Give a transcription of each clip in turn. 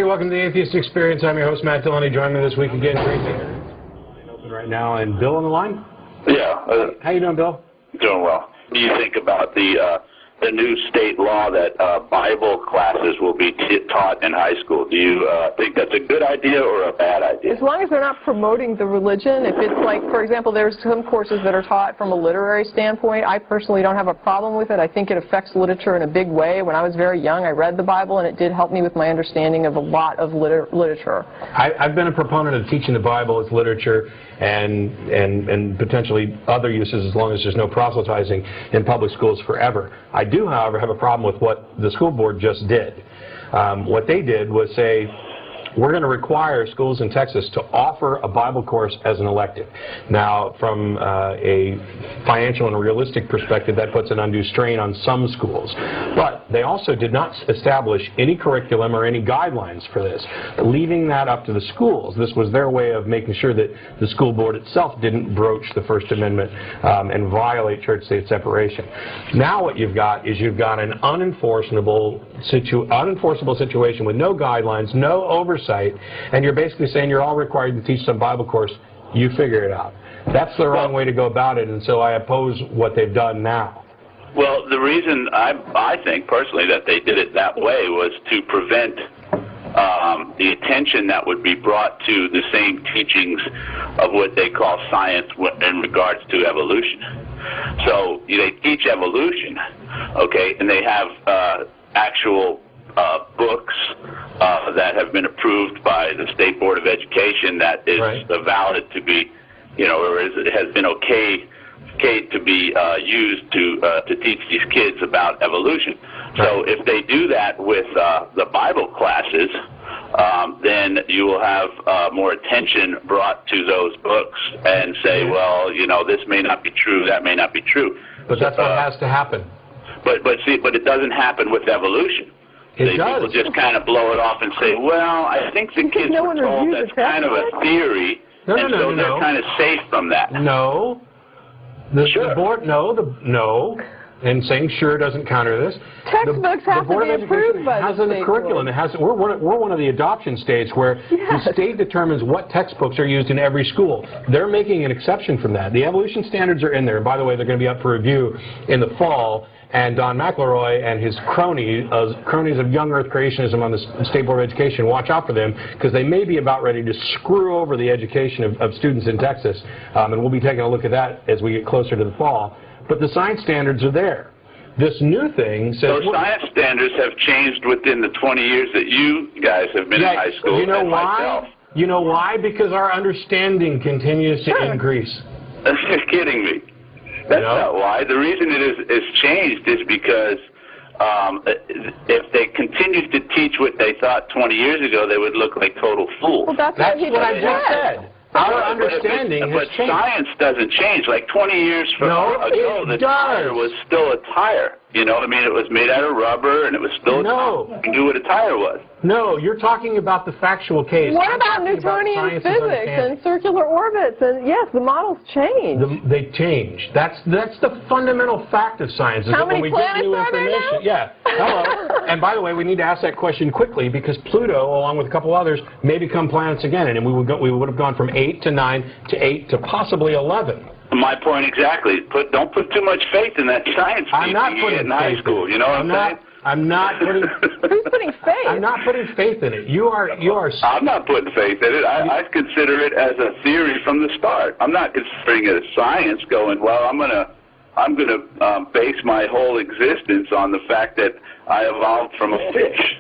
welcome to the Atheist Experience. I'm your host, Matt Delaney. Join me this week again. Great to open right now. And Bill on the line? Yeah. How you doing, Bill? Doing well. What do you think about the new state law that Bible classes will be taught in high school? Do you think that's a good idea or a bad idea? As long as they're not promoting the religion. If it's like, for example, there's some courses that are taught from a literary standpoint. I personally don't have a problem with it. I think it affects literature in a big way. When I was very young, I read the Bible, and it did help me with my understanding of a lot of literature. I've been a proponent of teaching the Bible as literature and potentially other uses as long as there's no proselytizing in public schools forever. I do, however, have a problem with what the school board just did. What they did was say, we're going to require schools in Texas to offer a Bible course as an elective. Now, from a financial and realistic perspective, that puts an undue strain on some schools. But they also did not establish any curriculum or any guidelines for this, leaving that up to the schools. This was their way of making sure that the school board itself didn't broach the First Amendment and violate church-state separation. Now what you've got is you've got an unenforceable situation with no guidelines, no oversight, and you're basically saying you're all required to teach some Bible course. You figure it out. That's the wrong way to go about it, and so I oppose what they've done now. Well, the reason I think personally that they did it that way was to prevent the attention that would be brought to the same teachings of what they call science in regards to evolution. So they teach evolution, okay, and they have actual books that have been approved by the State Board of Education that is valid to be, or it has been okay to be used to teach these kids about evolution. So if they do that with the Bible classes, then you will have more attention brought to those books and say, well, this may not be true, that may not be true. But that's what has to happen. But it doesn't happen with evolution. People just kind of blow it off and say, well, I think the kids were told that's kind of a theory, so they're kind of safe from that. No. The board, no. And saying sure doesn't counter this. Textbooks have to be approved by the state curriculum. We're one of the adoption states where the state determines what textbooks are used in every school. They're making an exception from that. The evolution standards are in there. And by the way, they're going to be up for review in the fall. And Don McElroy and his cronies of young earth creationism on the State Board of Education, watch out for them, because they may be about ready to screw over the education of students in Texas. And we'll be taking a look at that as we get closer to the fall. But the science standards are there. This new thing says... So science standards have changed within the 20 years that you guys have been in high school. You know why? Myself. You know why? Because our understanding continues to increase. You're kidding me. That's not why. The reason it is changed is because if they continued to teach what they thought 20 years ago, they would look like total fools. Well, that's what I just said. Our understanding has changed. But science doesn't change. Like 20 years ago, the tire was still a tire. It was made out of rubber, and it was still a tire. You knew what a tire was. No, you're talking about the factual case. What about Newtonian physics and circular orbits? And yes, the models change. They change. That's the fundamental fact of science. How many planets are there now? Yeah. Hello. And by the way, we need to ask that question quickly, because Pluto, along with a couple others, may become planets again, and we would have gone from 8 to 9 to 8 to possibly 11. My point exactly. Don't put too much faith in that science I'm not putting in high school. You know what I'm saying? I'm not putting... Who's putting faith? I'm not putting faith in it. You are... I'm not putting faith in it. I consider it as a theory from the start. I'm not considering it as science going, well, I'm gonna base my whole existence on the fact that I evolved from a fish.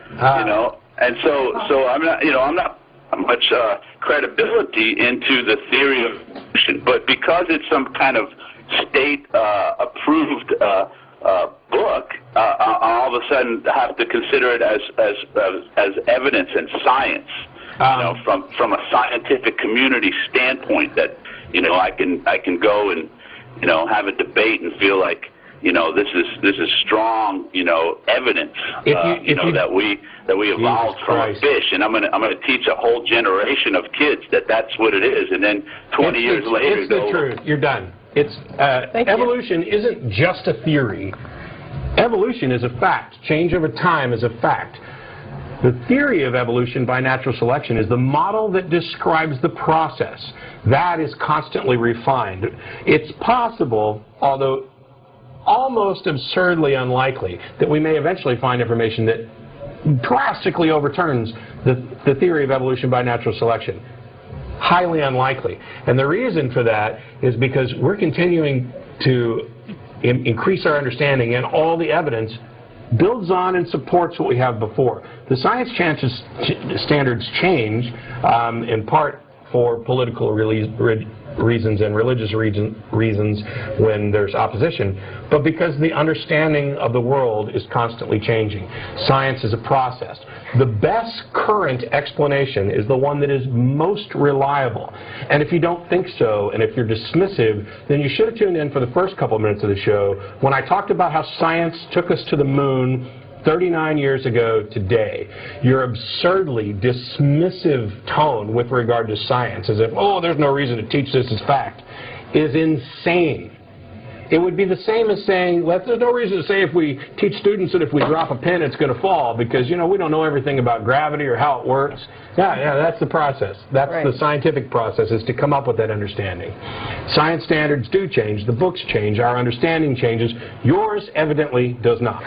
And so I'm not much credibility into the theory of evolution, but because it's some kind of state approved book, I all of a sudden have to consider it as evidence and science. From a scientific community standpoint, that I can go and have a debate and feel like this is strong evidence that we evolved from a fish, and I'm gonna teach a whole generation of kids that that's what it is, and then 20 years later it's the truth. You're done. It's evolution isn't just a theory. Evolution is a fact. Change over time is a fact. The theory of evolution by natural selection is the model that describes the process. That is constantly refined. It's possible, although almost absurdly unlikely, that we may eventually find information that drastically overturns the theory of evolution by natural selection. Highly unlikely. And the reason for that is because we're continuing to increase our understanding, and all the evidence builds on and supports what we have before. The science standards change in part for political reasons and religious reasons when there's opposition, but because the understanding of the world is constantly changing. Science is a process. The best current explanation is the one that is most reliable. And if you don't think so, and if you're dismissive, then you should have tuned in for the first couple of minutes of the show when I talked about how science took us to the moon 39 years ago today. Your absurdly dismissive tone with regard to science, as if, oh, there's no reason to teach this as fact, is insane. It would be the same as saying, there's no reason to say if we teach students that if we drop a pin it's going to fall, because, you know, we don't know everything about gravity or how it works. Yeah, that's the process. That's right. The scientific process, is to come up with that understanding. Science standards do change. The books change. Our understanding changes. Yours evidently does not.